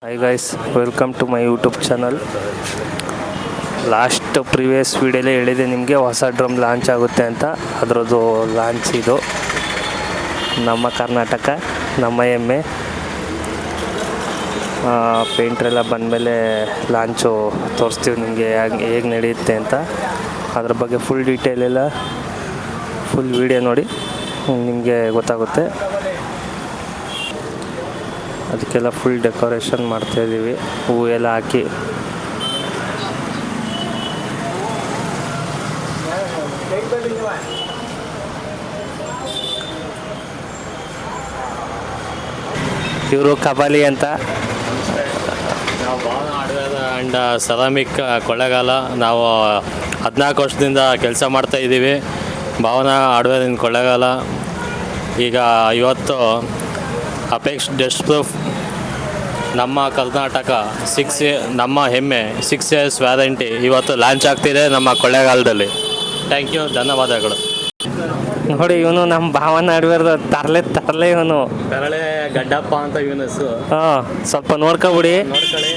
Hi guys, welcome to my YouTube channel. Previous ವೀಡಿಯೋಲೇ ಹೇಳಿದೆ ನಿಮಗೆ ಹೊಸ ಡ್ರಮ್ ಲಾಂಚ್ ಆಗುತ್ತೆ ಅಂತ. ಅದರದ್ದು ಲಾಂಚ್ ಇದು. ನಮ್ಮ ಕರ್ನಾಟಕ, ನಮ್ಮ ಹೆಮ್ಮೆ. ಪೇಂಟ್ರೆಲ್ಲ ಬಂದಮೇಲೆ ಲಾಂಚು ತೋರಿಸ್ತೀವಿ ನಿಮಗೆ ಹೇಗೆ ನಡೆಯುತ್ತೆ ಅಂತ. ಅದ್ರ ಬಗ್ಗೆ ಫುಲ್ ಡೀಟೇಲೆಲ್ಲ ಫುಲ್ ವೀಡಿಯೋ ನೋಡಿ ನಿಮಗೆ ಗೊತ್ತಾಗುತ್ತೆ. ಅದಕ್ಕೆಲ್ಲ ಫುಲ್ ಡೆಕೋರೇಷನ್ ಮಾಡ್ತಾಯಿದ್ದೀವಿ, ಹೂವು ಎಲ್ಲ ಹಾಕಿ. ಇವರು ಕಬಾಲಿ ಅಂತ. ನಾವು Bhavana hardware and ceramic Kollegal. ನಾವು 14 ವರ್ಷದಿಂದ ಕೆಲಸ ಮಾಡ್ತಾಯಿದ್ದೀವಿ ಭಾವನಾ ಹಾರ್ಡ್ವೇರ್ ಇನ್ ಕೊಳ್ಳೇಗಾಲ. ಈಗ ಇವತ್ತು ಅಪೆಕ್ಸ್ ಡಸ್ಟ್ ಪ್ರೂಫ್ ನಮ್ಮ ಕರ್ನಾಟಕ ನಮ್ಮ ಹೆಮ್ಮೆ 6 years ವ್ಯಾರಂಟಿ ಇವತ್ತು ಲಾಂಚ್ ಆಗ್ತಿದೆ ನಮ್ಮ ಕೊಳ್ಳೇಗಾಲದಲ್ಲಿ. ಥ್ಯಾಂಕ್ ಯು, ಧನ್ಯವಾದಗಳು. ನೋಡಿ, ಇವನು ನಮ್ಮ ಭಾವನ ಹಾರ್ಡ್ವೇರ್ದು ತರಲೆ ಇವನು ಕರಳೆ ಗಡ್ಡಪ್ಪ ಅಂತ ಇವನ ಹೆಸರು. ಸ್ವಲ್ಪ ನೋಡ್ಕೊಬಿಡಿ. ನೋಡ್ಕೊಳ್ಳಿ.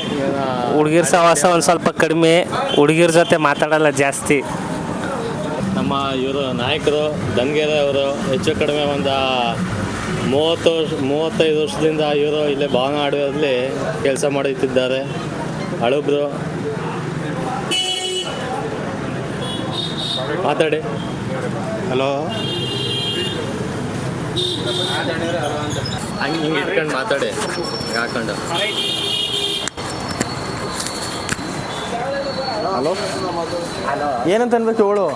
ಹುಡುಗಿರ್ ಸಹವಾಸ ಒಂದು ಸ್ವಲ್ಪ ಕಡಿಮೆ, ಹುಡುಗಿರ ಜೊತೆ ಮಾತಾಡಲ್ಲ ಜಾಸ್ತಿ. ನಮ್ಮ ಇವರು ನಾಯಕರು ದಂಗೆರೆ ಅವರು ಹೆಚ್ಚು ಕಡಿಮೆ ಒಂದು 35 ವರ್ಷದಿಂದ ಇವರು ಇಲ್ಲೇ ಭಾವನಾ ಹಾರ್ಡ್ವೇರಲ್ಲಿ ಕೆಲಸ ಮಾಡುತ್ತಿದ್ದಾರೆ. ಹಳುಬ್ರು ಮಾತಾಡಿ. ಹಲೋ, ಹಿಂಗೆ ಇಟ್ಕೊಂಡು ಮಾತಾಡಿ ಹಾಕೊಂಡು. ಹಲೋ, ಏನಂತ ಅನ್ಬೇಕು ಹೇಳು.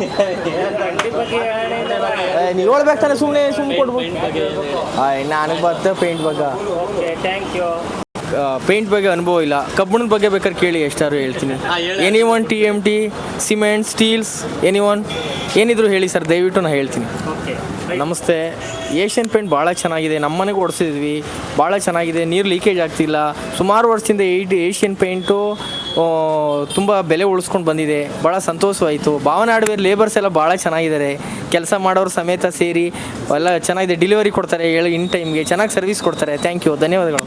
ನೀವು ಹೇಳ್ಬೇಕು ತಾನೆ, ಸುಮ್ಮನೆ ಕೊಡ್ಬೋದು. ನನಗೆ ಬರ್ತೇ ಪೇಂಟ್ ಬಗ್ಗೆ. ಪೇಂಟ್ ಬಗ್ಗೆ ಅನುಭವ ಇಲ್ಲ. ಕಬ್ಬಣದ ಬಗ್ಗೆ ಬೇಕಾದ್ರೆ ಕೇಳಿ, ಎಷ್ಟಾರು ಹೇಳ್ತೀನಿ. ಎನಿವನ್ TMT, ಸಿಮೆಂಟ್, ಸ್ಟೀಲ್ಸ್, ಏನಿದ್ರು ಹೇಳಿ ಸರ್, ದಯವಿಟ್ಟು ನಾನು ಹೇಳ್ತೀನಿ. ನಮಸ್ತೆ. ಏಷ್ಯನ್ ಪೇಂಟ್ ಭಾಳ ಚೆನ್ನಾಗಿದೆ. ನಮ್ಮ ಮನೆಗೆ ಓಡಿಸಿದ್ವಿ, ಭಾಳ ಚೆನ್ನಾಗಿದೆ. ನೀರು ಲೀಕೇಜ್ ಆಗ್ತಿಲ್ಲ. ಸುಮಾರು ವರ್ಷದಿಂದ ಏಷ್ಯನ್ ಪೇಂಟು ತುಂಬ ಬೆಲೆ ಉಳಿಸ್ಕೊಂಡು ಬಂದಿದೆ. ಭಾಳ ಸಂತೋಷವಾಯಿತು. ಭಾವನಾ ಹಾರ್ಡ್ವೇರ್ ಲೇಬರ್ಸ್ ಎಲ್ಲ ಭಾಳ ಚೆನ್ನಾಗಿದ್ದಾರೆ. ಕೆಲಸ ಮಾಡೋರು ಸಮೇತ ಸೇರಿ ಎಲ್ಲ ಚೆನ್ನಾಗಿದೆ. ಡೆಲಿವರಿ ಕೊಡ್ತಾರೆ ಇನ್ ಟೈಮ್ಗೆ, ಚೆನ್ನಾಗಿ ಸರ್ವಿಸ್ ಕೊಡ್ತಾರೆ. ಥ್ಯಾಂಕ್ ಯು, ಧನ್ಯವಾದಗಳು.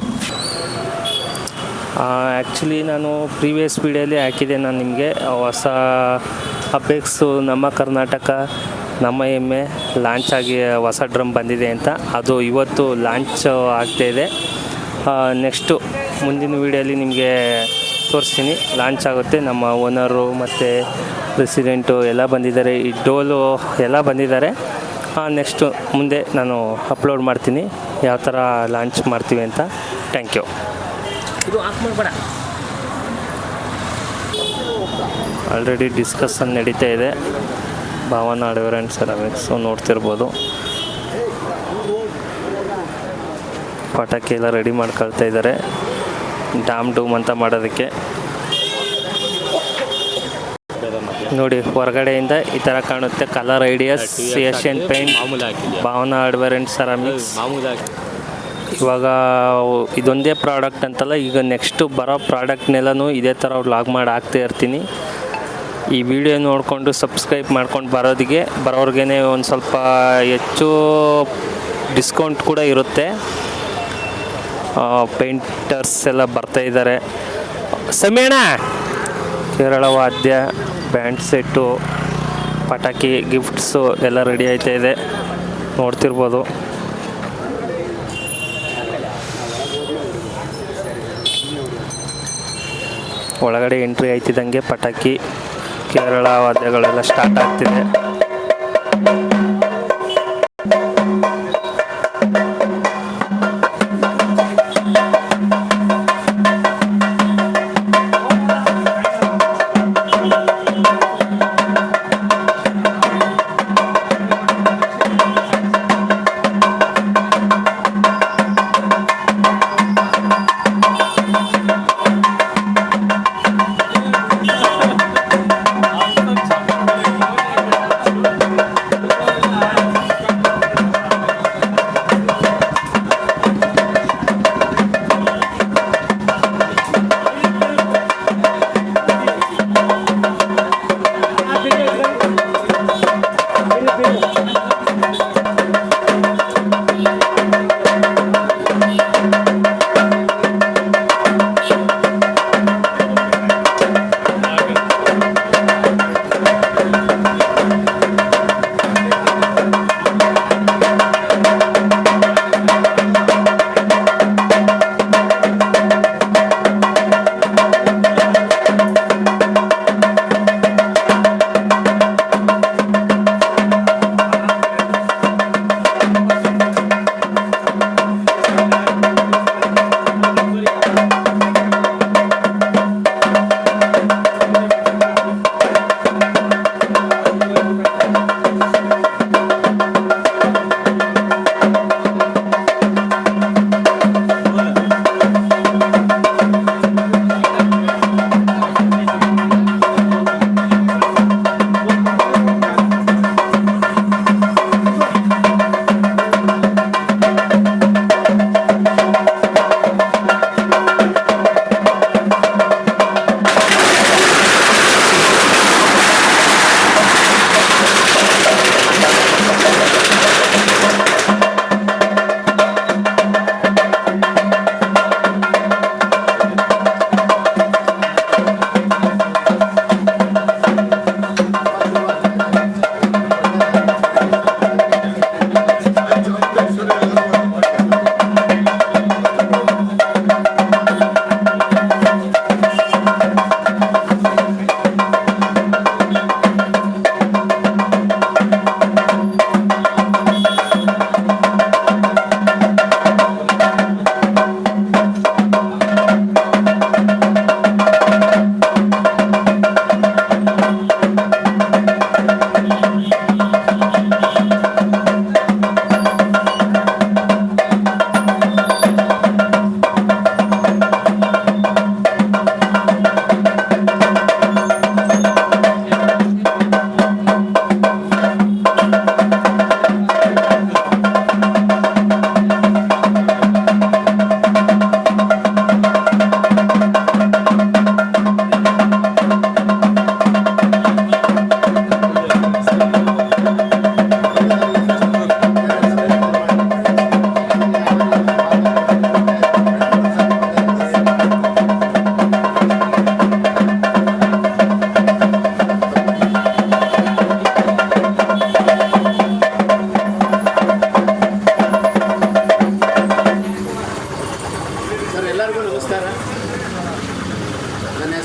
ಆ್ಯಕ್ಚುಲಿ ನಾನು ಪ್ರೀವಿಯಸ್ ವೀಡಿಯೋಲಿ ಹಾಕಿದ್ದೆ ನಾನು ನಿಮಗೆ ಹೊಸ ಅಪೆಕ್ಸು ನಮ್ಮ ಕರ್ನಾಟಕ ನಮ್ಮ ಹೆಮ್ಮೆ ಲಾಂಚ್ ಆಗಿ ಹೊಸ ಡ್ರಮ್ ಬಂದಿದೆ ಅಂತ. ಅದು ಇವತ್ತು ಲಾಂಚ್ ಆಗ್ತಾಯಿದೆ. ನೆಕ್ಸ್ಟು ಮುಂದಿನ ವೀಡಿಯೋಲಿ ನಿಮಗೆ ತೋರಿಸ್ತೀನಿ. ಲಾಂಚ್ ಆಗುತ್ತೆ. ನಮ್ಮ ಓನರು ಮತ್ತು ಪ್ರೆಸಿಡೆಂಟು ಎಲ್ಲ ಬಂದಿದ್ದಾರೆ, ಈ ಡೋಲು ಎಲ್ಲ ಬಂದಿದ್ದಾರೆ. ನೆಕ್ಸ್ಟು ಮುಂದೆ ನಾನು ಅಪ್ಲೋಡ್ ಮಾಡ್ತೀನಿ ಯಾವ ಥರ ಲಾಂಚ್ ಮಾಡ್ತೀವಿ ಅಂತ. Thank you. ಇದು ಆಫ್ ಮಾಡಬೇಡ. ಆಲ್ರೆಡಿ ಡಿಸ್ಕಷನ್ ನಡೀತಾ ಇದೆ. ಭಾವನಾ ಹಾರ್ಡ್ವೇರ್ ಆ್ಯಂಡ್ ಸೆರಾಮಿಕ್ಸು ನೋಡ್ತಿರ್ಬೋದು. ಪಟಾಕಿ ಎಲ್ಲ ರೆಡಿ ಮಾಡ್ಕೊಳ್ತಾ ಇದ್ದಾರೆ ಡೂಮ್ ಅಂತ ಮಾಡೋದಕ್ಕೆ. ನೋಡಿ, ಹೊರಗಡೆಯಿಂದ ಈ ಥರ ಕಾಣುತ್ತೆ. Colour ideas, Asian paint, Bhavana hardware and ceramics. ಇವಾಗ ಇದೊಂದೇ ಪ್ರಾಡಕ್ಟ್ ಅಂತಲ್ಲ, ಈಗ ನೆಕ್ಸ್ಟು ಬರೋ ಪ್ರಾಡಕ್ಟ್ನೆಲ್ಲನೂ ಇದೇ ಥರ ವ್ಲಾಗ್ ಮಾಡಿ ಹಾಕ್ತಾ ಇರ್ತೀನಿ. ಈ ವಿಡಿಯೋ ನೋಡಿಕೊಂಡು ಸಬ್ಸ್ಕ್ರೈಬ್ ಮಾಡ್ಕೊಂಡು ಬರೋರ್ಗೇ ಒಂದು ಸ್ವಲ್ಪ ಹೆಚ್ಚು ಡಿಸ್ಕೌಂಟ್ ಕೂಡ ಇರುತ್ತೆ. ಪೇಂಟರ್ಸ್ ಎಲ್ಲ ಬರ್ತಾಯಿದ್ದಾರೆ. ಸಮಯಣ ಕೇರಳ ವಾದ್ಯ, ಬ್ಯಾಂಡ್ ಸೆಟ್ಟು, ಪಟಾಕಿ, ಗಿಫ್ಟ್ಸು ಎಲ್ಲ ರೆಡಿ ಆಯ್ತಾ ಇದೆ, ನೋಡ್ತಿರ್ಬೋದು. ಒಳಗಡೆ ಎಂಟ್ರಿ ಆಯ್ತಿದ್ದಂಗೆ ಪಟಾಕಿ, ಕೇರಳ ವಾದ್ಯಗಳೆಲ್ಲ ಸ್ಟಾರ್ಟ್ ಆಗ್ತಿದೆ.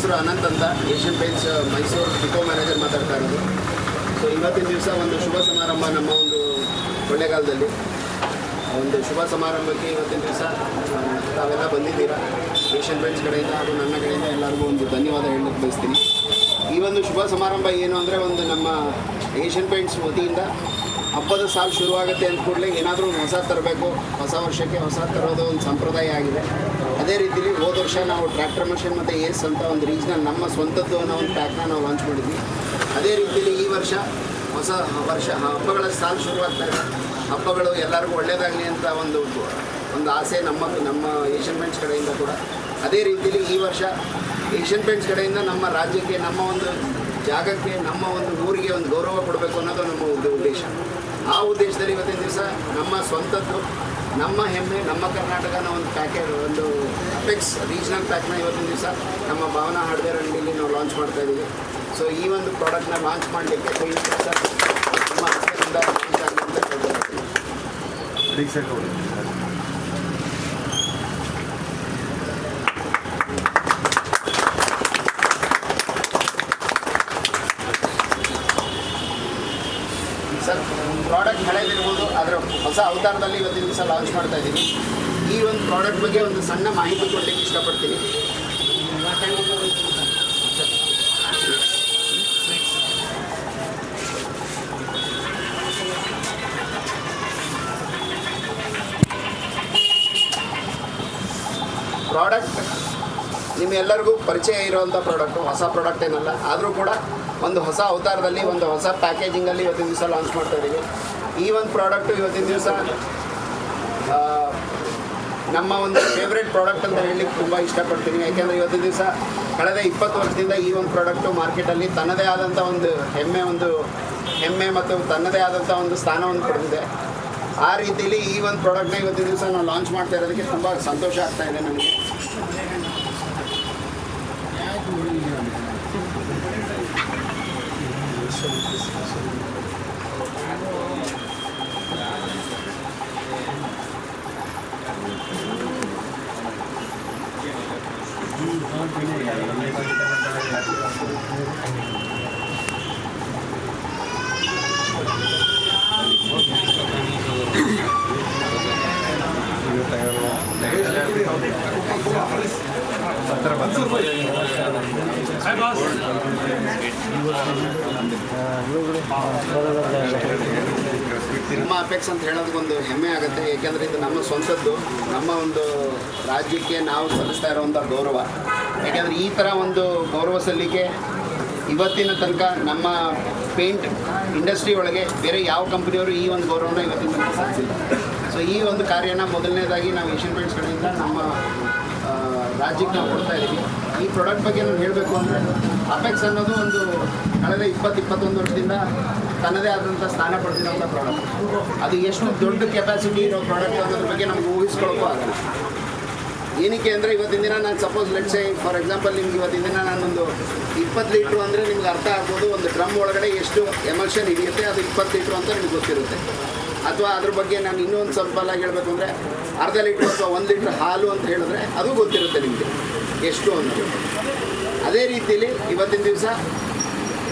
ಹೆಸರು ಅನಂತ್ ಅಂತ, Asian paints Mysuru depot manager ಮಾತಾಡ್ತಾ ಇರೋದು. ಸೊ ಇವತ್ತಿನ ದಿವಸ ಒಂದು ಶುಭ ಸಮಾರಂಭ, ನಮ್ಮ ಒಂದು ಕೊಳ್ಳೇಗಾಲದಲ್ಲಿ ಒಂದು ಶುಭ ಸಮಾರಂಭಕ್ಕೆ ಇವತ್ತಿನ ದಿವಸ ತಾವೆಲ್ಲ ಬಂದಿದ್ದೀರಾ. ಏಷ್ಯನ್ ಪೇಂಟ್ಸ್ ಕಡೆಯಿಂದ ಹಾಗೂ ನನ್ನ ಕಡೆಯಿಂದ ಎಲ್ಲರಿಗೂ ಒಂದು ಧನ್ಯವಾದ ಹೇಳಕ್ಕೆ ಬಯಸ್ತೀನಿ. ಈ ಒಂದು ಶುಭ ಸಮಾರಂಭ ಏನು ಅಂದರೆ, ಒಂದು ನಮ್ಮ ಏಷ್ಯನ್ ಪೇಂಟ್ಸ್ ವತಿಯಿಂದ ಹಬ್ಬದ ಸಾಲು ಶುರುವಾಗುತ್ತೆ ಅಂದ ಕೂಡಲೇ ಏನಾದರೂ ಹೊಸ ತರಬೇಕು, ಹೊಸ ವರ್ಷಕ್ಕೆ ಹೊಸ ತರೋದು ಒಂದು ಸಂಪ್ರದಾಯ ಆಗಿದೆ. ಅದೇ ರೀತಿಲಿ ಹೋದ ವರ್ಷ ನಾವು ಟ್ರ್ಯಾಕ್ಟರ್ ಮಷಿನ್ ಮತ್ತು ಏಸ್ ಅಂತ ಒಂದು ರೀಜ್ನಲ್ ನಮ್ಮ ಸ್ವಂತದ್ದು ಅನ್ನೋ ಒಂದು ಪ್ಯಾಕ್ನ ನಾವು ಲಾಂಚ್ ಮಾಡಿದ್ವಿ. ಅದೇ ರೀತಿಲಿ ಈ ವರ್ಷ ಹೊಸ ವರ್ಷ ಹಬ್ಬಗಳ ಸಾಲು ಶುರುವಾಗ್ತಾರೆ. ಹಬ್ಬಗಳು ಎಲ್ಲರಿಗೂ ಒಳ್ಳೆಯದಾಗಲಿ ಅಂತ ಒಂದು ಆಸೆ ನಮ್ಮ ಏಷ್ಯನ್ ಪೇಂಟ್ಸ್ ಕಡೆಯಿಂದ ಕೂಡ. ಅದೇ ರೀತಿಲಿ ಈ ವರ್ಷ ಏಷ್ಯನ್ ಪೇಂಟ್ಸ್ ಕಡೆಯಿಂದ ನಮ್ಮ ರಾಜ್ಯಕ್ಕೆ, ನಮ್ಮ ಒಂದು ಜಾಗಕ್ಕೆ, ನಮ್ಮ ಒಂದು ಊರಿಗೆ ಒಂದು ಗೌರವ ಕೊಡಬೇಕು ಅನ್ನೋದು ನಮ್ಮ ಒಂದು ಉದ್ದೇಶ. ಆ ಉದ್ದೇಶದಲ್ಲಿ ಇವತ್ತಿನ ದಿವಸ ನಮ್ಮ ಸ್ವಂತದ್ದು, ನಮ್ಮ ಹೆಮ್ಮೆ, ನಮ್ಮ ಕರ್ನಾಟಕನ ಒಂದು ಪ್ಯಾಕೇಜ್, ಒಂದು ಅಪೆಕ್ಸ್ ರೀಜ್ನಲ್ ಪ್ಯಾಕ್ನ ಇವತ್ತಿನ ದಿವಸ ನಮ್ಮ ಭಾವನಾ ಹಾರ್ಡ್ವೇರ್ ಅಂಗಡಿಯಲ್ಲಿ ನಾವು ಲಾಂಚ್ ಮಾಡ್ತಾಯಿದ್ದೀವಿ. ಸೊ ಈ ಒಂದು ಪ್ರಾಡಕ್ಟ್ನ ಲಾಂಚ್ ಮಾಡಲಿಕ್ಕೆ ನಮ್ಮ ಹತ್ತಿರದಿಂದ ಲಾಂಚ್ ಆಗಲಿ ಅಂತ ಕೇಳ್ಕೊಳ್ತೀನಿ. ಸರ್, ಪ್ರಾಡಕ್ಟ್ ಹಳೇದಿರ್ಬೋದು, ಅದರ ಹೊಸ ಅವತಾರದಲ್ಲಿ ಇವತ್ತಿನ ದಿವಸ ಲಾಂಚ್ ಮಾಡ್ತಾ ಇದ್ದೀನಿ. ಈ ಒಂದು ಪ್ರಾಡಕ್ಟ್ ಬಗ್ಗೆ ಒಂದು ಸಣ್ಣ ಮಾಹಿತಿ ಕೊಡಲಿಕ್ಕೆ ಇಷ್ಟಪಡ್ತೀನಿ. ಪ್ರಾಡಕ್ಟ್ ನಿಮ್ಮೆಲ್ಲರಿಗೂ ಪರಿಚಯ ಇರುವಂಥ ಪ್ರಾಡಕ್ಟು, ಹೊಸ ಪ್ರಾಡಕ್ಟ್ ಏನಲ್ಲ. ಆದರೂ ಕೂಡ ಒಂದು ಹೊಸ ಅವತಾರದಲ್ಲಿ, ಒಂದು ಹೊಸ ಪ್ಯಾಕೇಜಿಂಗಲ್ಲಿ ಇವತ್ತಿನ ದಿವಸ ಲಾಂಚ್ ಮಾಡ್ತಾ ಇದ್ದೀವಿ. ಈ ಒಂದು ಪ್ರಾಡಕ್ಟು ಇವತ್ತಿನ ದಿವಸ ನಮ್ಮ ಒಂದು ಫೇವ್ರೇಟ್ ಪ್ರಾಡಕ್ಟ್ ಅಂತ ಹೇಳಲಿಕ್ಕೆ ತುಂಬ ಇಷ್ಟಪಡ್ತೀನಿ. ಯಾಕೆಂದರೆ ಇವತ್ತಿನ ದಿವಸ ಕಳೆದ 20 ವರ್ಷದಿಂದ ಈ ಒಂದು ಪ್ರಾಡಕ್ಟು ಮಾರ್ಕೆಟಲ್ಲಿ ತನ್ನದೇ ಆದಂಥ ಒಂದು ಹೆಮ್ಮೆ ಮತ್ತು ತನ್ನದೇ ಆದಂಥ ಒಂದು ಸ್ಥಾನವನ್ನು ಪಡೆದಿದೆ. ಆ ರೀತಿಯಲ್ಲಿ ಈ ಒಂದು ಪ್ರಾಡಕ್ಟ್ನ ಇವತ್ತಿನ ದಿವಸ ನಾವು ಲಾಂಚ್ ಮಾಡ್ತಾ ಇರೋದಕ್ಕೆ ತುಂಬ ಸಂತೋಷ ಆಗ್ತಾ ಇದೆ ನನಗೆ. ನಮ್ಮ ಅಪೆಕ್ಸ್ ಅಂತ ಹೇಳೋದಕ್ಕೊಂದು ಹೆಮ್ಮೆ ಆಗುತ್ತೆ. ಏಕೆಂದರೆ ಇದು ನಮ್ಮ ಸ್ವಂತದ್ದು, ನಮ್ಮ ಒಂದು ರಾಜ್ಯಕ್ಕೆ ನಾವು ಸಲ್ಲಿಸ್ತಾ ಇರುವಂಥ ಗೌರವ. ಯಾಕೆಂದರೆ ಈ ಥರ ಒಂದು ಗೌರವ ಸಲ್ಲಿಕೆ ಇವತ್ತಿನ ತನಕ ನಮ್ಮ ಪೇಂಟ್ ಇಂಡಸ್ಟ್ರಿ ಒಳಗೆ ಬೇರೆ ಯಾವ ಕಂಪ್ನಿಯವರು ಈ ಒಂದು ಗೌರವನ ಇವತ್ತಿನ ತನಕ ಸಲ್ಲಿಸಿಲ್ಲ. ಸೊ ಈ ಒಂದು ಕಾರ್ಯನ ಮೊದಲನೇದಾಗಿ ನಾವು ಏಷ್ಯನ್ ಪೇಂಟ್ಸ್ ಕಡೆಯಿಂದ ನಮ್ಮ ರಾಜ್ಯಕ್ಕೆ ನಾವು ಕೊಡ್ತಾ ಇದ್ದೀವಿ. ಈ ಪ್ರಾಡಕ್ಟ್ ಬಗ್ಗೆ ನಾನು ಹೇಳಬೇಕು ಅಂದರೆ, ಅಪೆಕ್ಸ್ ಅನ್ನೋದು ಒಂದು ಕಳೆದ 20-21 ವರ್ಷದಿಂದ ತನ್ನದೇ ಆದಂಥ ಸ್ಥಾನ ಪಡೆದಿರೋಂಥ ಪ್ರಾಡಕ್ಟ್. ಅದು ಎಷ್ಟು ದೊಡ್ಡ ಕೆಪಾಸಿಟಿ ಇರೋ ಪ್ರಾಡಕ್ಟ್ ಅನ್ನೋದ್ರ ಬಗ್ಗೆ ನಮ್ಗೆ ಊಹಿಸ್ಕೊಳ್ಳೋಕ್ಕೂ ಆಗಲ್ಲ. ಏನಕ್ಕೆ ಅಂದರೆ ಇವತ್ತಿನ ದಿನ ನಾನು suppose let's say for example ನಿಮ್ಗೆ ಇವತ್ತಿನ ದಿನ ನಾನೊಂದು 20 ಲೀಟ್ರು ಅಂದರೆ ನಿಮ್ಗೆ ಅರ್ಥ ಆಗ್ಬೋದು, ಒಂದು ಡ್ರಮ್ ಒಳಗಡೆ ಎಷ್ಟು ಎಮಲ್ಷನ್ ಹಿಡಿಯುತ್ತೆ, ಅದು 20 ಲೀಟ್ರು ಅಂತ ನಿಮ್ಗೆ ಗೊತ್ತಿರುತ್ತೆ. ಅಥವಾ ಅದ್ರ ಬಗ್ಗೆ ನಾನು ಇನ್ನೊಂದು ಸಿಂಪಲಾಗಿ ಹೇಳಬೇಕು ಅಂದರೆ ಅರ್ಧ ಲೀಟ್ರು ಅಥವಾ 1 ಲೀಟ್ರ್ ಹಾಲು ಅಂತ ಹೇಳಿದ್ರೆ ಅದು ಗೊತ್ತಿರುತ್ತೆ ನಿಮಗೆ ಎಷ್ಟು ಅನ್ನೋದು. ಅದೇ ರೀತಿಯಲ್ಲಿ ಇವತ್ತಿನ ದಿವಸ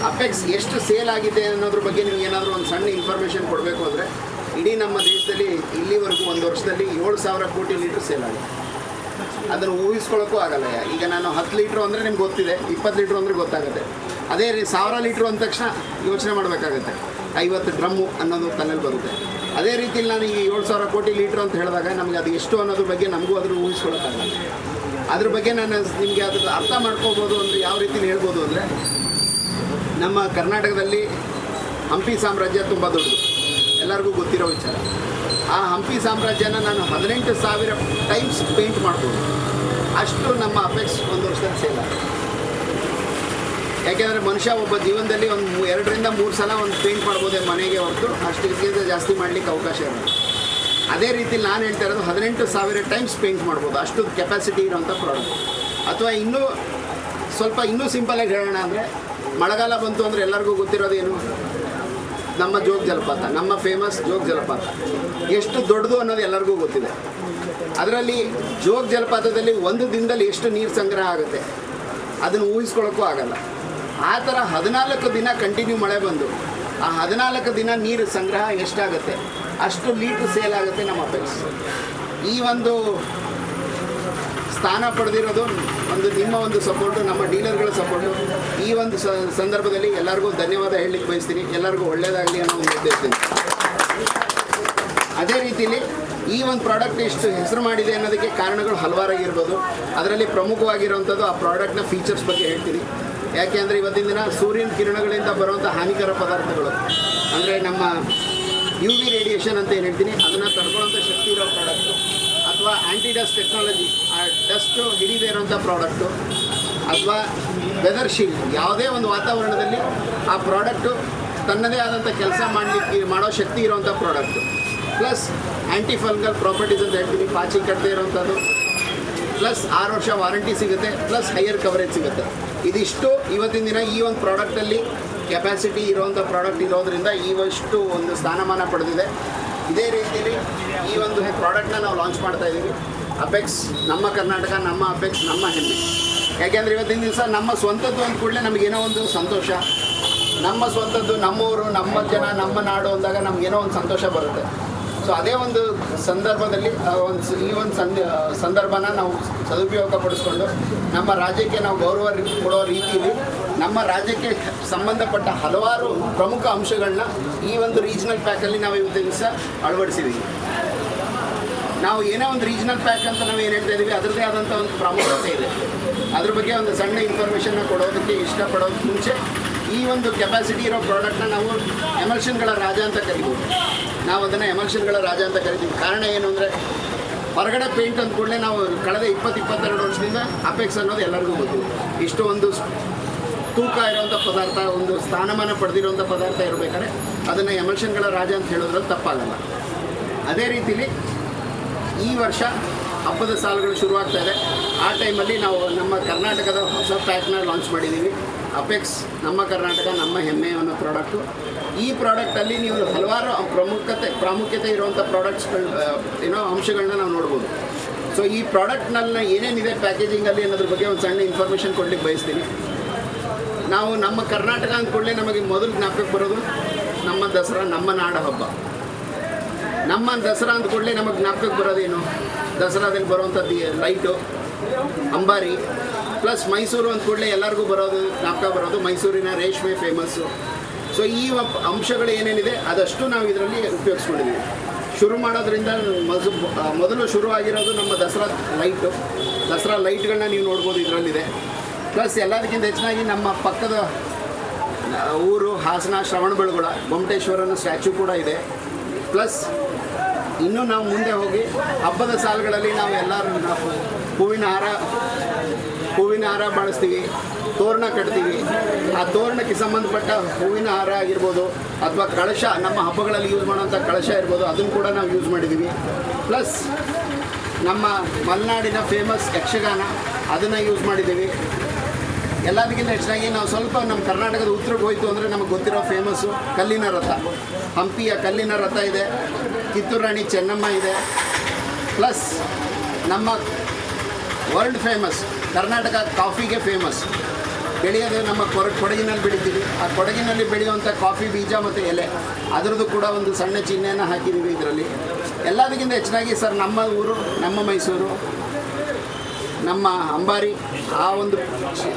ಅಪೆಕ್ಸ್ ಎಷ್ಟು ಸೇಲ್ ಆಗಿದೆ ಅನ್ನೋದ್ರ ಬಗ್ಗೆ ನಿಮ್ಗೆ ಏನಾದರೂ ಒಂದು ಸಣ್ಣ ಇನ್ಫಾರ್ಮೇಷನ್ ಕೊಡಬೇಕು ಅಂದರೆ, ಇಡೀ ನಮ್ಮ ದೇಶದಲ್ಲಿ ಇಲ್ಲಿವರೆಗೂ ಒಂದು ವರ್ಷದಲ್ಲಿ 7,000 ಕೋಟಿ ಲೀಟ್ರ್ ಸೇಲ್ ಆಗಿದೆ. ಅದನ್ನು ಊಹಿಸ್ಕೊಳ್ಳೋಕ್ಕೂ ಆಗಲ್ಲ. ಈಗ ನಾನು 10 ಲೀಟ್ರು ಅಂದರೆ ನಿಮ್ಗೆ ಗೊತ್ತಿದೆ, 20 ಲೀಟ್ರು ಅಂದರೆ ಗೊತ್ತಾಗುತ್ತೆ. ಅದೇ 1000 ಲೀಟ್ರು ಅಂದ ತಕ್ಷಣ ಯೋಚನೆ ಮಾಡಬೇಕಾಗತ್ತೆ, 50 ಡ್ರಮ್ಮು ಅನ್ನೋದು ತಲೆಯಲ್ಲಿ ಬರುತ್ತೆ. ಅದೇ ರೀತಿಯಲ್ಲಿ ನಾನು ಈ 7,000 ಕೋಟಿ ಲೀಟ್ರು ಅಂತ ಹೇಳಿದಾಗ ನಮಗೆ ಅದು ಎಷ್ಟು ಅನ್ನೋದ್ರ ಬಗ್ಗೆ ನಮಗೂ ಅದ್ರ ಊಹಿಸ್ಕೊಳ್ಳೋಕ್ಕಾಗಲ್ಲ. ಅದ್ರ ಬಗ್ಗೆ ನಾನು ನಿಮಗೆ ಅದ್ರ ಅರ್ಥ ಮಾಡ್ಕೋಬೋದು ಅಂದರೆ ಯಾವ ರೀತಿಲಿ ಹೇಳ್ಬೋದು ಅಂದರೆ, ನಮ್ಮ ಕರ್ನಾಟಕದಲ್ಲಿ ಹಂಪಿ ಸಾಮ್ರಾಜ್ಯ ತುಂಬ ದೊಡ್ಡದು, ಎಲ್ಲರಿಗೂ ಗೊತ್ತಿರೋ ವಿಚಾರ. ಆ ಹಂಪಿ ಸಾಮ್ರಾಜ್ಯನ ನಾನು 18,000 ಟೈಮ್ಸ್ ಪೇಂಟ್ ಮಾಡ್ಬೋದು, ಅಷ್ಟು ನಮ್ಮ ಅಪೆಕ್ಸ್ ಒಂದು ವರ್ಷದಲ್ಲಿ ಸೇಲ್ ಆಗುತ್ತೆ. ಯಾಕೆಂದರೆ ಮನುಷ್ಯ ಒಬ್ಬ ಜೀವನದಲ್ಲಿ ಒಂದು 2-3 ಸಲ ಒಂದು ಪೇಂಟ್ ಮಾಡ್ಬೋದೇ ಮನೆಗೆ ಹೊರತು ಅಷ್ಟಕ್ಕಿಂತ ಜಾಸ್ತಿ ಮಾಡಲಿಕ್ಕೆ ಅವಕಾಶ ಇರೋದು. ಅದೇ ರೀತಿ ನಾನು ಹೇಳ್ತಾ ಇರೋದು 18,000 ಟೈಮ್ಸ್ ಪೇಂಟ್ ಮಾಡ್ಬೋದು, ಅಷ್ಟು ಕೆಪಾಸಿಟಿ ಇರೋಂಥ ಪ್ರಾಡಕ್ಟ್. ಅಥವಾ ಇನ್ನೂ ಸಿಂಪಲಾಗಿ ಹೇಳೋಣ ಅಂದರೆ, ಮಳೆಗಾಲ ಬಂತು ಅಂದರೆ ಎಲ್ಲರಿಗೂ ಗೊತ್ತಿರೋದು ಏನು, ನಮ್ಮ ಜೋಗ ಜಲಪಾತ, ನಮ್ಮ ಫೇಮಸ್ ಜೋಗ ಜಲಪಾತ ಎಷ್ಟು ದೊಡ್ಡದು ಅನ್ನೋದು ಎಲ್ಲರಿಗೂ ಗೊತ್ತಿದೆ. ಅದರಲ್ಲಿ ಜೋಗ ಜಲಪಾತದಲ್ಲಿ ಒಂದು ದಿನದಲ್ಲಿ ಎಷ್ಟು ನೀರು ಸಂಗ್ರಹ ಆಗುತ್ತೆ, ಅದನ್ನು ಊಹಿಸ್ಕೊಳ್ಳೋಕ್ಕೂ ಆಗಲ್ಲ. ಆ ಥರ 14 ದಿನ ಕಂಟಿನ್ಯೂ ಮಳೆ ಬಂದು ಆ 14 ದಿನ ನೀರು ಸಂಗ್ರಹ ಎಷ್ಟಾಗುತ್ತೆ ಅಷ್ಟು ಲೀಟ್ರ್ ಸೇಲ್ ಆಗುತ್ತೆ ನಮ್ಮ ಅಪೆಕ್ಸ್. ಈ ಒಂದು ಸ್ಥಾನ ಪಡೆದಿರೋದು ಒಂದು ನಿಮ್ಮ ಒಂದು ಸಪೋರ್ಟು, ನಮ್ಮ ಡೀಲರ್ಗಳ ಸಪೋರ್ಟು. ಈ ಒಂದು ಸಂದರ್ಭದಲ್ಲಿ ಎಲ್ಲರಿಗೂ ಧನ್ಯವಾದ ಹೇಳಲಿಕ್ಕೆ ಬಯಸ್ತೀನಿ. ಎಲ್ಲರಿಗೂ ಒಳ್ಳೆಯದಾಗಲಿ ಅನ್ನೋ ಒಂದು ಉದ್ದೇಶದಿಂದ. ಅದೇ ರೀತಿಯಲ್ಲಿ ಈ ಒಂದು ಪ್ರಾಡಕ್ಟ್ ಇಷ್ಟು ಹೆಸರು ಮಾಡಿದೆ ಅನ್ನೋದಕ್ಕೆ ಕಾರಣಗಳು ಹಲವಾರಾಗಿರ್ಬೋದು. ಅದರಲ್ಲಿ ಪ್ರಮುಖವಾಗಿರುವಂಥದ್ದು ಆ ಪ್ರಾಡಕ್ಟ್ನ ಫೀಚರ್ಸ್ ಬಗ್ಗೆ ಹೇಳ್ತೀನಿ. ಯಾಕೆ ಅಂದರೆ ಇವತ್ತಿನ ದಿನ ಸೂರ್ಯನ ಕಿರಣಗಳಿಂದ ಬರುವಂಥ ಹಾನಿಕರ ಪದಾರ್ಥಗಳು ಅಂದರೆ ನಮ್ಮ UV ರೇಡಿಯೇಷನ್ ಅಂತ ಏನು ಹೇಳ್ತೀನಿ, ಅದನ್ನು ತಡ್ಕೊಳ್ಳೋಂಥ ಶಕ್ತಿ ಇರೋ ಪ್ರಾಡಕ್ಟು, ಅಥವಾ ಆ್ಯಂಟಿ ಡಸ್ಟ್ ಟೆಕ್ನಾಲಜಿ, ಆ ಡಸ್ಟು ಹಿಡಿದೇ ಇರೋಂಥ ಪ್ರಾಡಕ್ಟು, ಅಥವಾ ವೆದರ್ ಶೀಲ್ಡ್, ಯಾವುದೇ ಒಂದು ವಾತಾವರಣದಲ್ಲಿ ಆ ಪ್ರಾಡಕ್ಟು ತನ್ನದೇ ಆದಂಥ ಕೆಲಸ ಮಾಡೋ ಶಕ್ತಿ ಇರೋವಂಥ ಪ್ರಾಡಕ್ಟು. ಪ್ಲಸ್ ಆ್ಯಂಟಿ ಫಂಗಲ್ ಪ್ರಾಪರ್ಟೀಸ್ ಅಂತ ಹೇಳ್ತೀನಿ, ಪಾಚಿ ಕಟ್ಟದೇ ಇರೋವಂಥದ್ದು. ಪ್ಲಸ್ 6 ವರ್ಷ ವಾರಂಟಿ ಸಿಗುತ್ತೆ, ಪ್ಲಸ್ ಹೈಯರ್ ಕವರೇಜ್ ಸಿಗುತ್ತೆ. ಇದಿಷ್ಟು ಇವತ್ತಿನ ದಿನ ಈ ಒಂದು ಪ್ರಾಡಕ್ಟಲ್ಲಿ ಕೆಪಾಸಿಟಿ ಇರೋವಂಥ ಪ್ರಾಡಕ್ಟ್ ಇರೋದರಿಂದ ಇವಷ್ಟು ಒಂದು ಸ್ಥಾನಮಾನ ಪಡೆದಿದೆ. ಇದೇ ರೀತಿಯಲ್ಲಿ ಈ ಒಂದು ಪ್ರಾಡಕ್ಟ್ನ ನಾವು ಲಾಂಚ್ ಮಾಡ್ತಾ ಇದ್ದೀವಿ. ಅಪೆಕ್ಸ್ ನಮ್ಮ ಕರ್ನಾಟಕ, ನಮ್ಮ ಅಪೆಕ್ಸ್ ನಮ್ಮ ಹೆಮ್ಮೆ. ಯಾಕೆಂದರೆ ಇವತ್ತಿನ ದಿವಸ ನಮ್ಮ ಸ್ವಂತದ್ದು ಅಂದ ಕೂಡಲೇ ನಮಗೇನೋ ಒಂದು ಸಂತೋಷ. ನಮ್ಮ ಸ್ವಂತದ್ದು, ನಮ್ಮೂರು, ನಮ್ಮ ಜನ, ನಮ್ಮ ನಾಡು ಅಂದಾಗ ನಮಗೇನೋ ಒಂದು ಸಂತೋಷ ಬರುತ್ತೆ. ಸೊ ಅದೇ ಒಂದು ಸಂದರ್ಭದಲ್ಲಿ ಈ ಒಂದು ಸಂದರ್ಭನ ನಾವು ಸದುಪಯೋಗಪಡಿಸ್ಕೊಂಡು ನಮ್ಮ ರಾಜ್ಯಕ್ಕೆ ನಾವು ಗೌರವ ಕೊಡೋ ರೀತಿಯಲ್ಲಿ ನಮ್ಮ ರಾಜ್ಯಕ್ಕೆ ಸಂಬಂಧಪಟ್ಟ ಹಲವಾರು ಪ್ರಮುಖ ಅಂಶಗಳನ್ನ ಈ ಒಂದು ರೀಜ್ನಲ್ ಪ್ಯಾಕಲ್ಲಿ ನಾವು ಇವತ್ತಿನ ದಿವಸ ಅಳವಡಿಸಿದ್ದೀವಿ. ನಾವು ಏನೋ ಒಂದು ರೀಜ್ನಲ್ ಪ್ಯಾಕ್ ಅಂತ ನಾವು ಏನು ಹೇಳ್ತಾ ಇದ್ದೀವಿ, ಅದರದ್ದೇ ಆದಂಥ ಒಂದು ಪ್ರಾಮುಖ್ಯತೆ ಇದೆ. ಅದ್ರ ಬಗ್ಗೆ ಒಂದು ಸಣ್ಣ ಇನ್ಫಾರ್ಮೇಷನ್ನ ಕೊಡೋದಕ್ಕೆ ಇಷ್ಟಪಡೋದಕ್ಕೆ ಮುಂಚೆ ಈ ಒಂದು ಕೆಪಾಸಿಟಿ ಇರೋ ಪ್ರಾಡಕ್ಟ್ನ ನಾವು ಎಮಲ್ಷನ್ಗಳ ರಾಜ ಅಂತ ಕರಿಬೋದು. ನಾವು ಅದನ್ನು ಎಮಲ್ಷನ್ಗಳ ರಾಜ ಅಂತ ಕರಿತೀವಿ. ಕಾರಣ ಏನು ಅಂದರೆ, ಹೊರಗಡೆ ಪೇಂಟ್ ಅಂದ ಕೂಡಲೇ ನಾವು ಕಳೆದ 20-22 ವರ್ಷದಿಂದ ಅಪೆಕ್ಸ್ ಅನ್ನೋದು ಎಲ್ಲರಿಗೂ ಗೊತ್ತಿದೆ. ಇಷ್ಟು ಒಂದು ತೂಕ ಇರೋವಂಥ ಪದಾರ್ಥ, ಒಂದು ಸ್ಥಾನಮಾನ ಪಡೆದಿರೋಂಥ ಪದಾರ್ಥ ಇರಬೇಕಾದ್ರೆ ಅದನ್ನು ಎಮಲ್ಷನ್ಗಳ ರಾಜ ಅಂತ ಹೇಳೋದ್ರಲ್ಲಿ ತಪ್ಪಾಗಲ್ಲ. ಅದೇ ರೀತಿಲಿ ಈ ವರ್ಷ ಹಬ್ಬದ ಸಾಲುಗಳು ಶುರುವಾಗ್ತಾ ಇದೆ. ಆ ಟೈಮಲ್ಲಿ ನಾವು ನಮ್ಮ ಕರ್ನಾಟಕದ ಹೊಸ ಪ್ಯಾಕ್ನ ಲಾಂಚ್ ಮಾಡಿದ್ದೀವಿ. ಅಪೆಕ್ಸ್ ನಮ್ಮ ಕರ್ನಾಟಕ ನಮ್ಮ ಹೆಮ್ಮೆ ಅನ್ನೋ ಪ್ರಾಡಕ್ಟು. ಈ ಪ್ರಾಡಕ್ಟಲ್ಲಿ ನೀವು ಹಲವಾರು ಪ್ರಾಮುಖ್ಯತೆ ಇರುವಂಥ ಪ್ರಾಡಕ್ಟ್ಸ್ಗಳು ಅಂಶಗಳನ್ನ ನಾವು ನೋಡ್ಬೋದು. ಸೊ ಈ ಪ್ರಾಡಕ್ಟ್ನಲ್ಲಿ ಏನೇನಿದೆ ಪ್ಯಾಕೇಜಿಂಗಲ್ಲಿ ಅನ್ನೋದ್ರ ಬಗ್ಗೆ ಒಂದು ಸಣ್ಣ ಇನ್ಫಾರ್ಮೇಷನ್ ಕೊಡ್ಲಿಕ್ಕೆ ಬಯಸ್ತೀನಿ. ನಾವು ನಮ್ಮ ಕರ್ನಾಟಕ ಅಂದ್ಕೊಳ್ಳೆ ನಮಗೆ ಮೊದಲು ಜ್ಞಾಪಕಕ್ಕೆ ಬರೋದು ನಮ್ಮ ದಸರಾ, ನಮ್ಮ ನಾಡ ಹಬ್ಬ. ನಮ್ಮ ದಸರಾ ಅಂದ್ಕೊಳ್ಳೆ ನಮಗೆ ಜ್ಞಾಪಕಕ್ಕೆ ಬರೋದೇನು, ದಸರಾದಲ್ಲಿ ಬರುವಂಥದ್ದು ಲೈಟು, ಅಂಬಾರಿ. ಪ್ಲಸ್ ಮೈಸೂರು ಅಂದ್ಕೊಳ್ಳೆ ಎಲ್ಲರಿಗೂ ಜ್ಞಾಪಕ ಬರೋದು ಮೈಸೂರಿನ ರೇಷ್ಮೆ ಫೇಮಸ್ಸು. ಸೊ ಈ ಅಂಶಗಳು ಏನೇನಿದೆ ಅದಷ್ಟು ನಾವು ಇದರಲ್ಲಿ ಉಪಯೋಗಿಸ್ಕೊಂಡಿದ್ದೀವಿ. ಶುರು ಮಾಡೋದ್ರಿಂದ ಮೊದಲು ಶುರು ಆಗಿರೋದು ನಮ್ಮ ದಸರಾ ಲೈಟ್ಗಳನ್ನ ನೀವು ನೋಡ್ಬೋದು ಇದರಲ್ಲಿದೆ. ಪ್ಲಸ್ ಎಲ್ಲದಕ್ಕಿಂತ ಹೆಚ್ಚಾಗಿ ನಮ್ಮ ಪಕ್ಕದ ಊರು ಹಾಸನ ಶ್ರವಣಬೆಳಗೊಳ ಗೊಮ್ಮಟೇಶ್ವರನ ಸ್ಟ್ಯಾಚ್ಯೂ ಕೂಡ ಇದೆ. ಪ್ಲಸ್ ಇನ್ನೂ ನಾವು ಮುಂದೆ ಹೋಗಿ ಹಬ್ಬದ ಸಾಲುಗಳಲ್ಲಿ ನಾವು ಎಲ್ಲರೂ ಹೂವಿನ ಹಾರ ಬಳಸ್ತೀವಿ, ತೋರಣ ಕಟ್ತೀವಿ. ಆ ತೋರಣಕ್ಕೆ ಸಂಬಂಧಪಟ್ಟ ಹೂವಿನ ಹಾರ ಆಗಿರ್ಬೋದು, ಅಥವಾ ಕಳಶ, ನಮ್ಮ ಹಬ್ಬಗಳಲ್ಲಿ ಯೂಸ್ ಮಾಡೋಂಥ ಕಳಶ ಇರ್ಬೋದು, ಅದನ್ನು ಕೂಡ ನಾವು ಯೂಸ್ ಮಾಡಿದ್ದೀವಿ. ಪ್ಲಸ್ ನಮ್ಮ ಮಲೆನಾಡಿನ ಫೇಮಸ್ ಯಕ್ಷಗಾನ, ಅದನ್ನು ಯೂಸ್ ಮಾಡಿದ್ದೀವಿ. ಎಲ್ಲದಕ್ಕಿಂತ ಹೆಚ್ಚಾಗಿ ನಾವು ಸ್ವಲ್ಪ ನಮ್ಮ ಕರ್ನಾಟಕದ ಉತ್ತರಕ್ಕೆ ಹೋಯಿತು ಅಂದರೆ ನಮಗೆ ಗೊತ್ತಿರೋ ಫೇಮಸ್ಸು ಕಲ್ಲಿನ ರಥ. ಹಂಪಿಯ ಕಲ್ಲಿನ ರಥ ಇದೆ, ಕಿತ್ತೂರು ರಾಣಿ ಚೆನ್ನಮ್ಮ ಇದೆ. ಪ್ಲಸ್ ನಮ್ಮ ವರ್ಲ್ಡ್ ಫೇಮಸ್ ಕರ್ನಾಟಕ ಕಾಫಿಗೆ ಫೇಮಸ್. ಬೆಳೆಯೋದು ನಮ್ಮ ಕೊಡಗಿನಲ್ಲಿ ಬೆಳಿತೀವಿ. ಆ ಕೊಡಗಿನಲ್ಲಿ ಬೆಳೆಯುವಂಥ ಕಾಫಿ ಬೀಜ ಮತ್ತು ಎಲೆ, ಅದರದ್ದು ಕೂಡ ಒಂದು ಸಣ್ಣ ಚಿಹ್ನೆಯನ್ನು ಹಾಕಿದ್ದೀವಿ ಇದರಲ್ಲಿ. ಎಲ್ಲದಕ್ಕಿಂತ ಹೆಚ್ಚಾಗಿ ಸರ್ ನಮ್ಮ ಊರು, ನಮ್ಮ ಮೈಸೂರು, ನಮ್ಮ ಅಂಬಾರಿ, ಆ ಒಂದು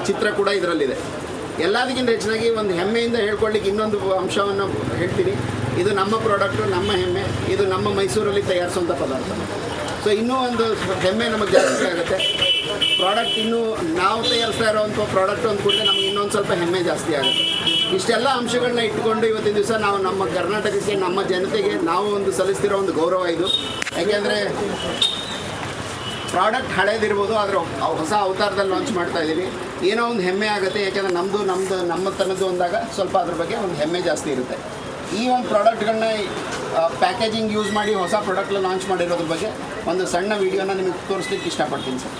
ಚಿತ್ರ ಕೂಡ ಇದರಲ್ಲಿದೆ. ಎಲ್ಲದಕ್ಕಿಂತ ಹೆಚ್ಚಾಗಿ ಒಂದು ಹೆಮ್ಮೆಯಿಂದ ಹೇಳ್ಕೊಳ್ಳಿಕ್ಕೆ ಇನ್ನೊಂದು ಅಂಶವನ್ನು ಹೇಳ್ತೀನಿ. ಇದು ನಮ್ಮ ಪ್ರಾಡಕ್ಟು, ನಮ್ಮ ಹೆಮ್ಮೆ. ಇದು ನಮ್ಮ ಮೈಸೂರಲ್ಲಿ ತಯಾರಿಸುವಂಥ ಪದಾರ್ಥ. ಸೊ ಇನ್ನೂ ಒಂದು ಹೆಮ್ಮೆ ನಮಗೆ ಜಾಸ್ತಿ ಆಗುತ್ತೆ. ಪ್ರಾಡಕ್ಟ್ ಇನ್ನೂ ನಾವು ತಯಾರಿಸ್ತಾ ಇರೋವಂಥ ಪ್ರಾಡಕ್ಟು ಅಂದ್ಕೊಂಡ್ರೆ ನಮಗೆ ಇನ್ನೊಂದು ಸ್ವಲ್ಪ ಹೆಮ್ಮೆ ಜಾಸ್ತಿ ಆಗುತ್ತೆ. ಇಷ್ಟೆಲ್ಲ ಅಂಶಗಳನ್ನ ಇಟ್ಕೊಂಡು ಇವತ್ತಿನ ದಿವಸ ನಾವು ನಮ್ಮ ಕರ್ನಾಟಕಕ್ಕೆ, ನಮ್ಮ ಜನತೆಗೆ ನಾವು ಒಂದು ಸಲ್ಲಿಸ್ತಿರೋ ಒಂದು ಗೌರವ ಇದು. ಯಾಕೆಂದರೆ ಪ್ರಾಡಕ್ಟ್ ಹಳೇದಿರ್ಬೋದು, ಆದರೆ ಹೊಸ ಅವತಾರದಲ್ಲಿ ಲಾಂಚ್ ಮಾಡ್ತಾ ಇದ್ದೀವಿ. ಏನೋ ಒಂದು ಹೆಮ್ಮೆ ಆಗುತ್ತೆ. ಯಾಕೆಂದರೆ ನಮ್ಮತನದ್ದು ಅಂದಾಗ ಸ್ವಲ್ಪ ಅದ್ರ ಬಗ್ಗೆ ಒಂದು ಹೆಮ್ಮೆ ಜಾಸ್ತಿ ಇರುತ್ತೆ. ಈ ಒಂದು ಪ್ರಾಡಕ್ಟ್ಗಳನ್ನ ಪ್ಯಾಕೇಜಿಂಗ್ ಯೂಸ್ ಮಾಡಿ ಹೊಸ ಪ್ರಾಡಕ್ಟ್ನ ಲಾಂಚ್ ಮಾಡಿರೋದ್ರ ಬಗ್ಗೆ ಒಂದು ಸಣ್ಣ ವೀಡಿಯೋನ ನಿಮಗೆ ತೋರಿಸ್ಲಿಕ್ಕೆ ಇಷ್ಟಪಡ್ತೀನಿ sir.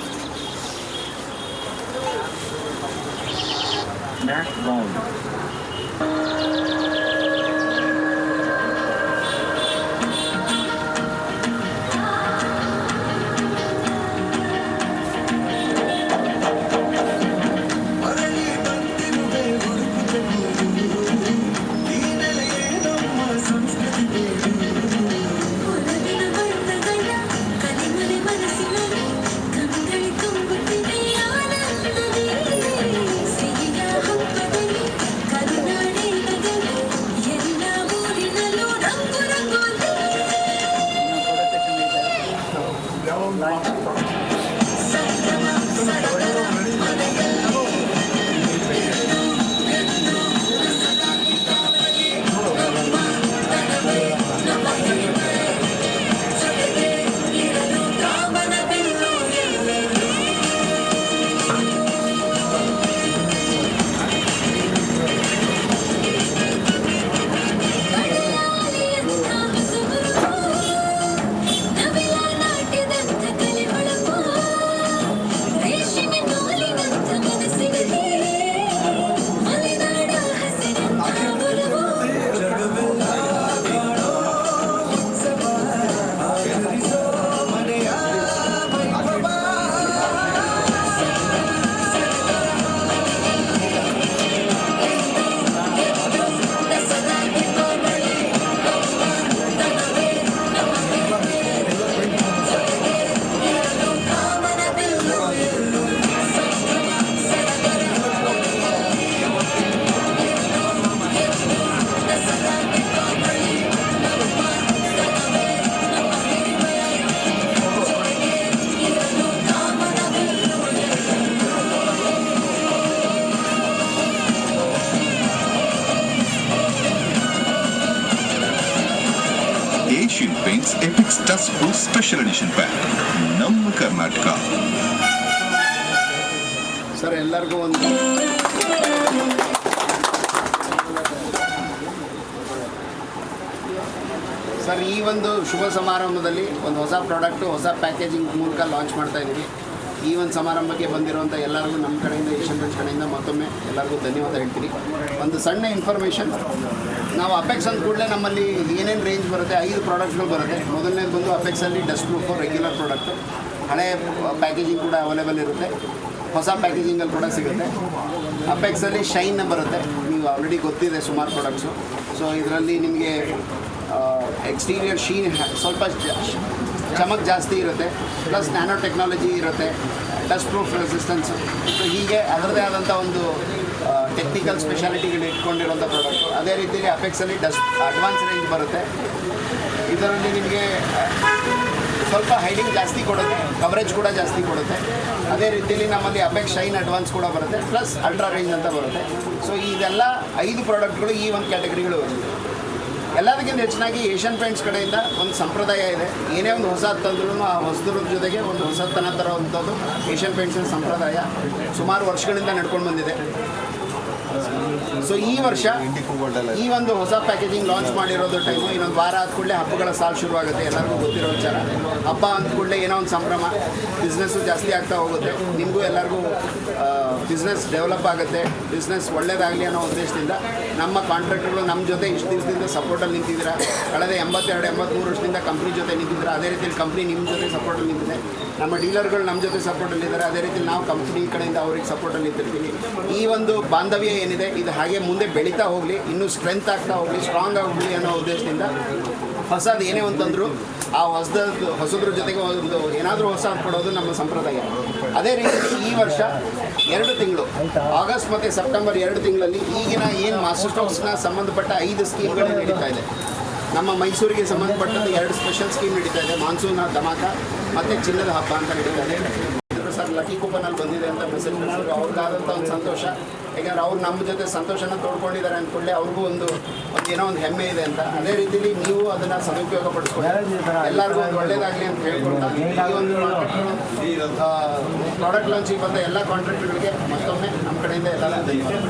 Vasco special edition pack, ನಮ್ಮ ಕರ್ನಾಟಕ. ಸರ್ ಎಲ್ಲರಿಗೂ ಒಂದು ಸರ್ ಈ ಒಂದು ಶುಭ ಸಮಾರಂಭದಲ್ಲಿ ಒಂದು ಹೊಸ ಪ್ರಾಡಕ್ಟು ಹೊಸ ಪ್ಯಾಕೇಜಿಂಗ್ ಮೂಲಕ ಲಾಂಚ್ ಮಾಡ್ತಾ ಇದ್ದೀವಿ. ಈ ಒಂದು ಸಮಾರಂಭಕ್ಕೆ ಬಂದಿರುವಂಥ ಎಲ್ಲರಿಗೂ ನಮ್ಮ ಕಡೆಯಿಂದ ಏಷ್ಯನ್ ಪೇಂಟ್ಸ್ ಕಡೆಯಿಂದ ಮತ್ತೊಮ್ಮೆ ಎಲ್ಲರಿಗೂ ಧನ್ಯವಾದ ಹೇಳ್ತೀನಿ. ಒಂದು ಸಣ್ಣ ಇನ್ಫಾರ್ಮೇಷನ್, ನಾವು ಅಪೆಕ್ಸ್ ಅಂದ ಕೂಡಲೇ ನಮ್ಮಲ್ಲಿ ಏನೇನು ರೇಂಜ್ ಬರುತ್ತೆ, 5 ಪ್ರಾಡಕ್ಟ್ಗಳು ಬರುತ್ತೆ. ಮೊದಲನೇದು ಬಂದು ಅಪೆಕ್ಸಲ್ಲಿ ಡಸ್ಟ್ ಪ್ರೂಫ್ ರೆಗ್ಯುಲರ್ ಪ್ರಾಡಕ್ಟು, ಹಳೆ ಪ್ಯಾಕೇಜಿಂಗ್ ಕೂಡ ಅವೈಲೇಬಲ್ ಇರುತ್ತೆ, ಹೊಸ ಪ್ಯಾಕೇಜಿಂಗಲ್ಲಿ ಕೂಡ ಸಿಗುತ್ತೆ. ಅಪೆಕ್ಸಲ್ಲಿ ಶೈನ್ ಬರುತ್ತೆ, ನೀವು ಆಲ್ರೆಡಿ ಗೊತ್ತಿದೆ ಸುಮಾರು ಪ್ರಾಡಕ್ಟ್ಸು. ಸೊ ಇದರಲ್ಲಿ ನಿಮಗೆ ಎಕ್ಸ್ಟೀರಿಯರ್ ಶೀನ್ ಸ್ವಲ್ಪ ಚಮಕ್ ಜಾಸ್ತಿ ಇರುತ್ತೆ, ಪ್ಲಸ್ ನ್ಯಾನೋ ಟೆಕ್ನಾಲಜಿ ಇರುತ್ತೆ, ಡಸ್ಟ್ ಪ್ರೂಫ್ ರೆಸಿಸ್ಟೆನ್ಸು. ಸೊ ಹೀಗೆ ಅದರದೇ ಆದಂಥ ಒಂದು ಟೆಕ್ನಿಕಲ್ ಸ್ಪೆಷಾಲಿಟಿಗಳು ಇಟ್ಕೊಂಡಿರೋಂಥ ಪ್ರಾಡಕ್ಟು. ಅದೇ ರೀತಿಯಲ್ಲಿ ಅಪೆಕ್ಸಲ್ಲಿ ಡಸ್ಟ್ ಅಡ್ವಾನ್ಸ್ ರೇಂಜ್ ಬರುತ್ತೆ. ಇದರಲ್ಲಿ ನಿಮಗೆ ಸ್ವಲ್ಪ ಹೈಡಿಂಗ್ ಜಾಸ್ತಿ ಕೊಡುತ್ತೆ, ಕವರೇಜ್ ಕೂಡ ಜಾಸ್ತಿ ಕೊಡುತ್ತೆ. ಅದೇ ರೀತಿಯಲ್ಲಿ ನಮ್ಮಲ್ಲಿ ಅಪೆಕ್ಸ್ ಶೈನ್ ಅಡ್ವಾನ್ಸ್ ಕೂಡ ಬರುತ್ತೆ, ಪ್ಲಸ್ ಅಲ್ಟ್ರಾ ರೇಂಜ್ ಅಂತ ಬರುತ್ತೆ. ಸೊ ಇದೆಲ್ಲ 5 ಪ್ರಾಡಕ್ಟ್ಗಳು ಈ ಒಂದು ಕ್ಯಾಟಗರಿಗಳು ಬರುತ್ತೆ. ಎಲ್ಲದಕ್ಕಿಂತ ಹೆಚ್ಚಿನಾಗಿ ಏಷ್ಯನ್ ಪೇಂಟ್ಸ್ ಕಡೆಯಿಂದ ಒಂದು ಸಂಪ್ರದಾಯ ಇದೆ. ಏನೇ ಒಂದು ಹೊಸದು ತಂದ್ರೂ ಆ ಹೊಸದ್ರ ಜೊತೆಗೆ ಒಂದು ಹೊಸತನ ತರುವಂಥದ್ದು ಏಷ್ಯನ್ ಪೇಂಟ್ಸಿನ ಸಂಪ್ರದಾಯ ಸುಮಾರು ವರ್ಷಗಳಿಂದ ನಡ್ಕೊಂಡು ಬಂದಿದೆ. ಸೊ ಈ ವರ್ಷ ಈ ಒಂದು ಹೊಸ ಪ್ಯಾಕೇಜಿಂಗ್ ಲಾಂಚ್ ಮಾಡಿರೋದು ಟೈಮು ಇನ್ನೊಂದು ವಾರ ಆದ ಕೂಡಲೇ ಹಬ್ಬಗಳ ಸಾಲು ಶುರುವಾಗುತ್ತೆ. ಎಲ್ಲರಿಗೂ ಗೊತ್ತಿರೋ ವಿಚಾರ. ಹಬ್ಬ ಅಂದ ಕೂಡಲೇ ಏನೋ ಒಂದು ಸಂಭ್ರಮ, ಬಿಸ್ನೆಸ್ಸು ಜಾಸ್ತಿ ಆಗ್ತಾ ಹೋಗುತ್ತೆ. ನಿಮಗೂ ಎಲ್ಲರಿಗೂ ಬಿಸ್ನೆಸ್ ಡೆವಲಪ್ ಆಗುತ್ತೆ, ಬಿಸ್ನೆಸ್ ಒಳ್ಳೇದಾಗಲಿ ಅನ್ನೋ ಉದ್ದೇಶದಿಂದ ನಮ್ಮ ಕಾಂಟ್ರಾಕ್ಟರ್ಗಳು ನಮ್ಮ ಜೊತೆ ಇಷ್ಟು ದಿವಸದಿಂದ ಸಪೋರ್ಟಲ್ಲಿ ನಿಂತಿದ್ದೀರಾ. ಕಳೆದ 82-83 ವರ್ಷದಿಂದ ಕಂಪ್ನಿ ಜೊತೆ ನಿಂತಿದ್ದೀರಾ. ಅದೇ ರೀತಿಯಲ್ಲಿ ಕಂಪ್ನಿ ನಿಮ್ಮ ಜೊತೆ ಸಪೋರ್ಟಲ್ಲಿ ನಿಂತಿದೆ. ನಮ್ಮ ಡೀಲರ್ಗಳು ನಮ್ಮ ಜೊತೆ ಸಪೋರ್ಟಲ್ಲಿದ್ದಾರೆ. ಅದೇ ರೀತಿ ನಾವು ಕಂಪ್ನಿ ಕಡೆಯಿಂದ ಅವ್ರಿಗೆ ಸಪೋರ್ಟಲ್ಲಿ ನಿಂತಿರ್ತೀವಿ. ಈ ಒಂದು ಬಾಂಧವ್ಯ ಏನಿದೆ ಇದು ಹಾಗೆ ಮುಂದೆ ಬೆಳೀತಾ ಹೋಗಲಿ, ಇನ್ನೂ ಸ್ಟ್ರೆಂತ್ ಆಗ್ತಾ ಹೋಗಲಿ, ಸ್ಟ್ರಾಂಗ್ ಆಗಲಿ ಅನ್ನೋ ಉದ್ದೇಶದಿಂದ ಹೊಸದು ಏನೇ ಅಂತಂದರೂ ಆ ಹೊಸದ್ರ ಜೊತೆಗೆ ಒಂದು ಏನಾದರೂ ಹೊಸ ಕೊಡೋದು ನಮ್ಮ ಸಂಪ್ರದಾಯ. ಅದೇ ರೀತಿ ಈ ವರ್ಷ 2 ತಿಂಗಳು ಆಗಸ್ಟ್ ಮತ್ತು ಸೆಪ್ಟೆಂಬರ್ 2 ತಿಂಗಳಲ್ಲಿ ಈಗಿನ ಏನು ಮಾಸ್ಟರ್ ಸ್ಟ್ರೋಕ್ಸ್ನ ಸಂಬಂಧಪಟ್ಟ 5 ಸ್ಕೀಮ್ಗಳು ನಡೀತಾ ಇದೆ. ನಮ್ಮ ಮೈಸೂರಿಗೆ ಸಂಬಂಧಪಟ್ಟಂತೆ 2 ಸ್ಪೆಷಲ್ ಸ್ಕೀಮ್ ನಡೀತಾ ಇದೆ. ಮಾನ್ಸೂನ್ ಧಮಾಕ ಮತ್ತು ಚಿನ್ನದ ಹಬ್ಬ ಅಂತ ನಡೀತಾ ಇದೆ. ಸರ್ ಲಕ್ಕಿ ಕೂಪನಲ್ಲಿ ಬಂದಿದೆ ಅಂತ ಮೆಸೇಜ್ ಮಾಡಿದ್ರು. ಅವ್ರಿಗಾದಂಥ ಒಂದು ಸಂತೋಷ, ಯಾಕೆಂದರೆ ಅವ್ರು ನಮ್ಮ ಜೊತೆ ಸಂತೋಷನ ತೋಡ್ಕೊಂಡಿದ್ದಾರೆ ಅಂದ್ಕೊಳ್ಳಿ ಅವ್ರಿಗೂ ಒಂದು ಏನೋ ಒಂದು ಹೆಮ್ಮೆ ಇದೆ ಅಂತ. ಅದೇ ರೀತಿಯಲ್ಲಿ ನೀವು ಅದನ್ನು ಸದುಪಯೋಗ ಪಡಿಸ್ಕೊಂಡು ಎಲ್ಲರಿಗೂ ಒಂದು ಒಳ್ಳೇದಾಗಲಿ ಅಂತ ಹೇಳ್ಕೊಳ್ತಾ ಈ ಒಂದು ಪ್ರಾಡಕ್ಟ್ ಲಾಂಚಿಗೆ ಬಂದ ಎಲ್ಲ ಕಾಂಟ್ರಾಕ್ಟರ್ಗಳಿಗೆ ಮತ್ತೊಮ್ಮೆ ನಮ್ಮ ಕಡೆಯಿಂದ ಎಲ್ಲ ಧನ್ಯವಾದ.